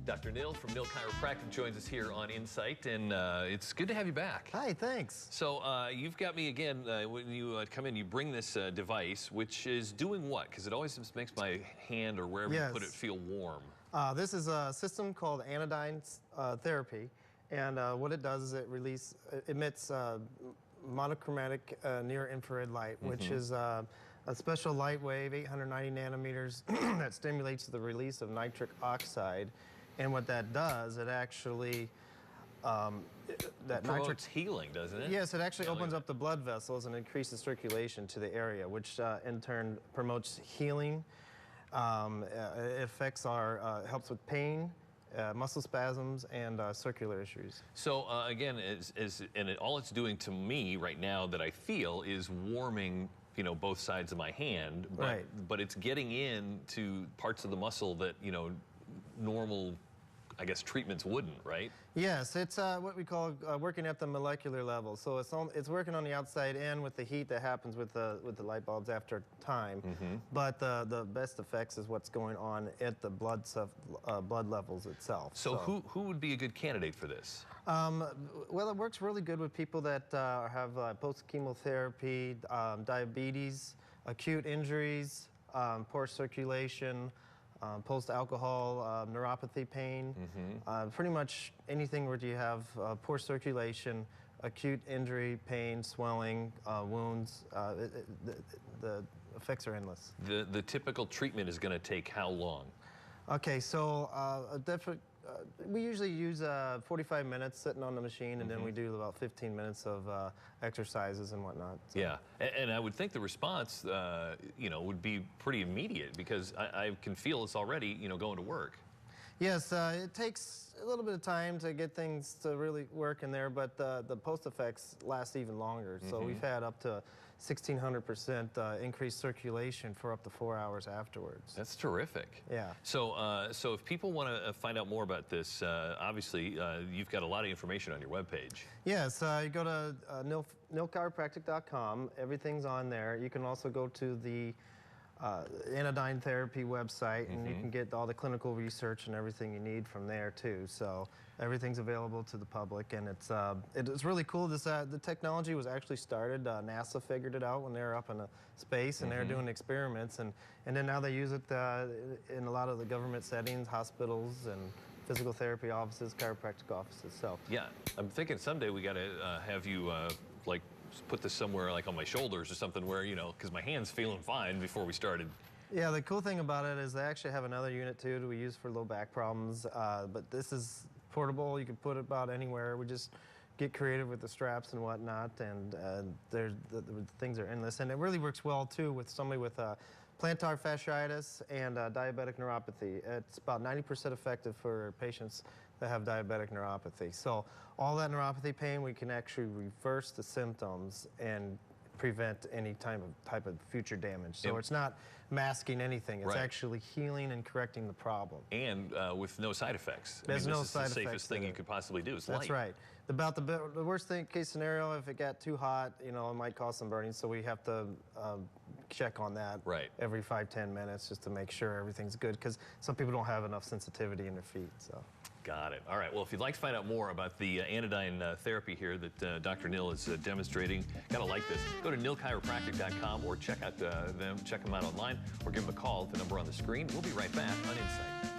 Dr. Nil from Nil Chiropractic joins us here on Insight, and it's good to have you back. Hi, thanks. So you've got me again, when you come in, you bring this device, which is doing what? Because it always just makes my hand or wherever you put it feel warm. This is a system called Anodyne Therapy, and what it does is it emits monochromatic near-infrared light, which is a special light wave, 890 nanometers, that stimulates the release of nitric oxide. And what that does, it actually Promotes healing, doesn't it? Yes, it actually opens up the blood vessels and increases circulation to the area, which in turn promotes healing. It affects helps with pain, muscle spasms, and circular issues. So again, all it's doing to me right now that I feel is warming, you know, both sides of my hand, but it's getting into parts of the muscle that, you know, normal, I guess, treatments wouldn't, right? Yes, it's what we call working at the molecular level. So it's working on the outside in with the heat that happens with the light bulbs after time. But the best effects is what's going on at the blood levels itself. So who would be a good candidate for this? Well, it works really good with people that have post-chemotherapy, diabetes, acute injuries, poor circulation, post-alcohol neuropathy pain, pretty much anything where you have poor circulation, acute injury, pain, swelling, wounds, the effects are endless. The typical treatment is going to take how long? Okay, so we usually use 45 minutes sitting on the machine, and then we do about 15 minutes of exercises and whatnot. So. Yeah, and I would think the response, you know, would be pretty immediate, because I can feel this already, you know, going to work. Yes, it takes a little bit of time to get things to really work in there, but the post effects last even longer. So we've had up to 1,600% increased circulation for up to 4 hours afterwards. That's terrific. Yeah. So, so if people want to find out more about this, obviously you've got a lot of information on your webpage. Yes, you go to nilchiropractic.com. Everything's on there. You can also go to the Anodyne Therapy website, and you can get all the clinical research and everything you need from there too. So everything's available to the public, and it's really cool. The technology was actually started. NASA figured it out when they were up in space, and they were doing experiments, and then now they use it in a lot of the government settings, hospitals, and physical therapy offices, chiropractic offices. So yeah, I'm thinking someday we got to have you like put this somewhere like on my shoulders or something, where, you know, because my hand's feeling fine before we started. Yeah, the cool thing about it is they actually have another unit too that we use for low back problems, but this is portable. You can put it about anywhere. We just get creative with the straps and whatnot, and the things are endless, and it really works well too with somebody with plantar fasciitis and diabetic neuropathy. It's about 90% effective for patients that have diabetic neuropathy. So all that neuropathy pain, we can actually reverse the symptoms and prevent any type of future damage. So it's not masking anything. It's actually healing and correcting the problem. And with no side effects. There's no side effects. It's the safest thing you could possibly do. It's That's right. About the worst case scenario, if it got too hot, you know, it might cause some burning. So we have to check on that every 5-10 minutes just to make sure everything's good, because some people don't have enough sensitivity in their feet. So. Got it. All right. Well, if you'd like to find out more about the Anodyne therapy here that Dr. Nil is demonstrating, gotta like this. Go to nilchiropractic.com or check them out online, or give them a call at the number on the screen. We'll be right back on Insight.